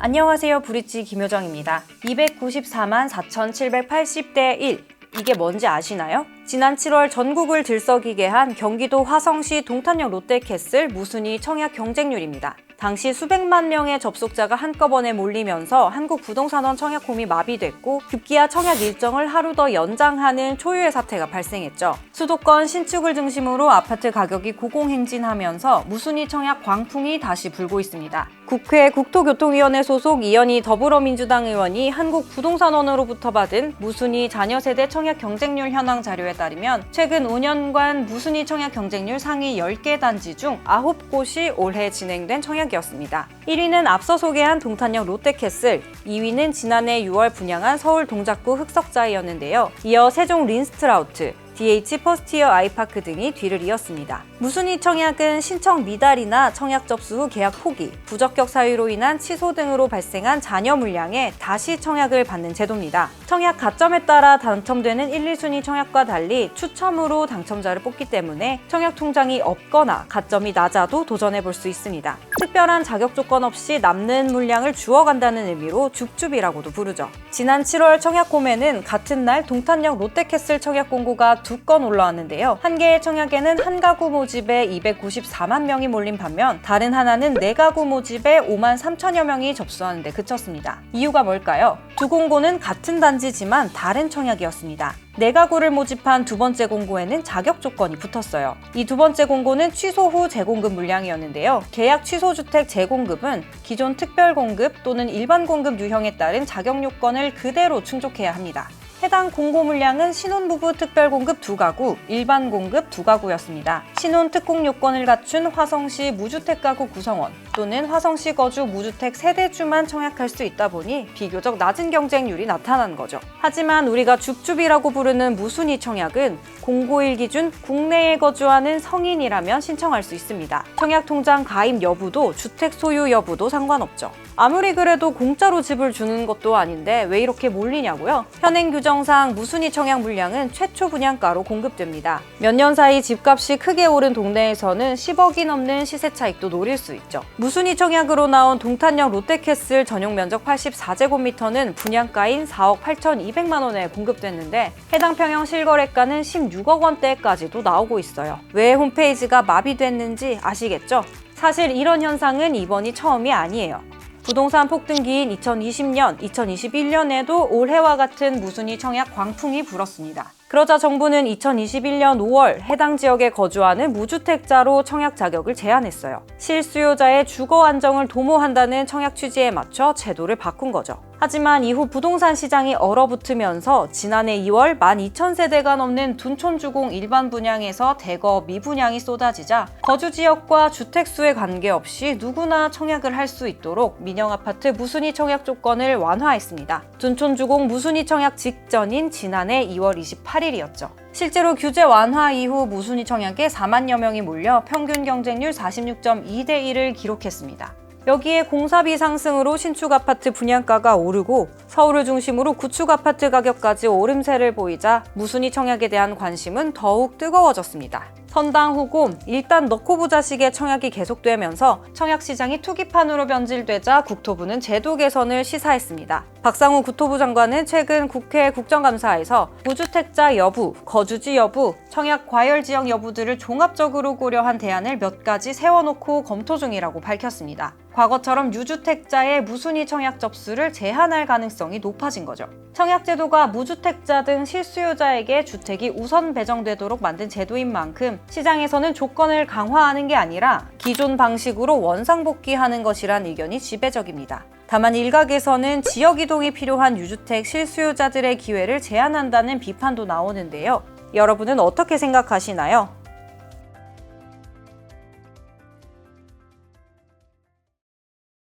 안녕하세요. 브릿지 김효정입니다. 294만 4,780대 1. 이게 뭔지 아시나요? 지난 7월 전국을 들썩이게 한 경기도 화성시 동탄역 롯데캐슬 무순위 청약 경쟁률입니다. 당시 수백만 명의 접속자가 한꺼번에 몰리면서 한국부동산원 청약홈이 마비됐고 급기야 청약 일정을 하루 더 연장하는 초유의 사태가 발생했죠. 수도권 신축을 중심으로 아파트 가격이 고공행진하면서 무순위 청약 광풍이 다시 불고 있습니다. 국회 국토교통위원회 소속 이현희 더불어민주당 의원이 한국부동산원으로부터 받은 무순위 자녀세대 청약 경쟁률 현황 자료에 따르면 최근 5년간 무순위 청약 경쟁률 상위 10개 단지 중 9곳이 올해 진행된 청약이었습니다. 1위는 앞서 소개한 동탄역 롯데캐슬, 2위는 지난해 6월 분양한 서울 동작구 흑석자이였는데요. 이어 세종 린스트라우트, DH 퍼스티어 아이파크 등이 뒤를 이었습니다. 무순위 청약은 신청 미달이나 청약 접수 후 계약 포기, 부적격 사유로 인한 취소 등으로 발생한 잔여 물량에 다시 청약을 받는 제도입니다. 청약 가점에 따라 당첨되는 1, 2순위 청약과 달리 추첨으로 당첨자를 뽑기 때문에 청약 통장이 없거나 가점이 낮아도 도전해 볼 수 있습니다. 특별한 자격 조건 없이 남는 물량을 주어간다는 의미로 줍줍이라고도 부르죠. 지난 7월 청약홈에는 같은 날 동탄역 롯데캐슬 청약 공고가 2건 올라왔는데요. 한 개의 청약에는 한 가구 모집에 294만 명이 몰린 반면 다른 하나는 4가구 모집에 5만 3천여 명이 접수하는데 그쳤습니다. 이유가 뭘까요? 두 공고는 같은 단지지만 다른 청약이었습니다. 4가구를 모집한 두 번째 공고에는 자격 조건이 붙었어요. 이 두 번째 공고는 취소 후 재공급 물량이었는데요. 계약 취소 주택 재공급은 기존 특별공급 또는 일반 공급 유형에 따른 자격 요건을 그대로 충족해야 합니다. 해당 공고 물량은 신혼부부 특별공급 2가구, 일반 공급 2가구였습니다. 신혼 특공 요건을 갖춘 화성시 무주택 가구 구성원 또는 화성시 거주 무주택 세대주만 청약할 수 있다 보니 비교적 낮은 경쟁률이 나타난 거죠. 하지만 우리가 줍줍이라고 부르는 무순위 청약은 공고일 기준 국내에 거주하는 성인이라면 신청할 수 있습니다. 청약통장 가입 여부도 주택 소유 여부도 상관없죠. 아무리 그래도 공짜로 집을 주는 것도 아닌데 왜 이렇게 몰리냐고요? 현행 규정상 무순위 청약 물량은 최초 분양가로 공급됩니다. 몇 년 사이 집값이 크게 오른 동네에서는 10억이 넘는 시세 차익도 노릴 수 있죠. 무순위 청약으로 나온 동탄역 롯데캐슬 전용 면적 84제곱미터는 분양가인 4억 8,200만 원에 공급됐는데 해당 평형 실거래가는 16억 원대까지도 나오고 있어요. 왜 홈페이지가 마비됐는지 아시겠죠? 사실 이런 현상은 이번이 처음이 아니에요. 부동산 폭등기인 2020년, 2021년에도 올해와 같은 무순위 청약 광풍이 불었습니다. 그러자 정부는 2021년 5월 해당 지역에 거주하는 무주택자로 청약 자격을 제한했어요. 실수요자의 주거 안정을 도모한다는 청약 취지에 맞춰 제도를 바꾼 거죠. 하지만 이후 부동산 시장이 얼어붙으면서 지난해 2월 12,000세대가 넘는 둔촌주공 일반 분양에서 대거 미분양이 쏟아지자 거주 지역과 주택수에 관계없이 누구나 청약을 할 수 있도록 민영아파트 무순위 청약 조건을 완화했습니다. 둔촌주공 무순위 청약 직전인 지난해 2월 28일이었죠. 실제로 규제 완화 이후 무순위 청약에 4만여 명이 몰려 평균 경쟁률 46.2대 1을 기록했습니다. 여기에 공사비 상승으로 신축 아파트 분양가가 오르고 서울을 중심으로 구축 아파트 가격까지 오름세를 보이자 무순위 청약에 대한 관심은 더욱 뜨거워졌습니다. 선당 후곰, 일단 넣고 보자식의 청약이 계속되면서 청약 시장이 투기판으로 변질되자 국토부는 제도 개선을 시사했습니다. 박상우 국토부 장관은 최근 국회 국정감사에서 무주택자 여부, 거주지 여부, 청약 과열 지역 여부들을 종합적으로 고려한 대안을 몇 가지 세워놓고 검토 중이라고 밝혔습니다. 과거처럼 유주택자의 무순위 청약 접수를 제한할 가능성이 높아진 거죠. 청약제도가 무주택자 등 실수요자에게 주택이 우선 배정되도록 만든 제도인 만큼 시장에서는 조건을 강화하는 게 아니라 기존 방식으로 원상복귀하는 것이란 의견이 지배적입니다. 다만 일각에서는 지역 이동이 필요한 유주택 실수요자들의 기회를 제한한다는 비판도 나오는데요. 여러분은 어떻게 생각하시나요?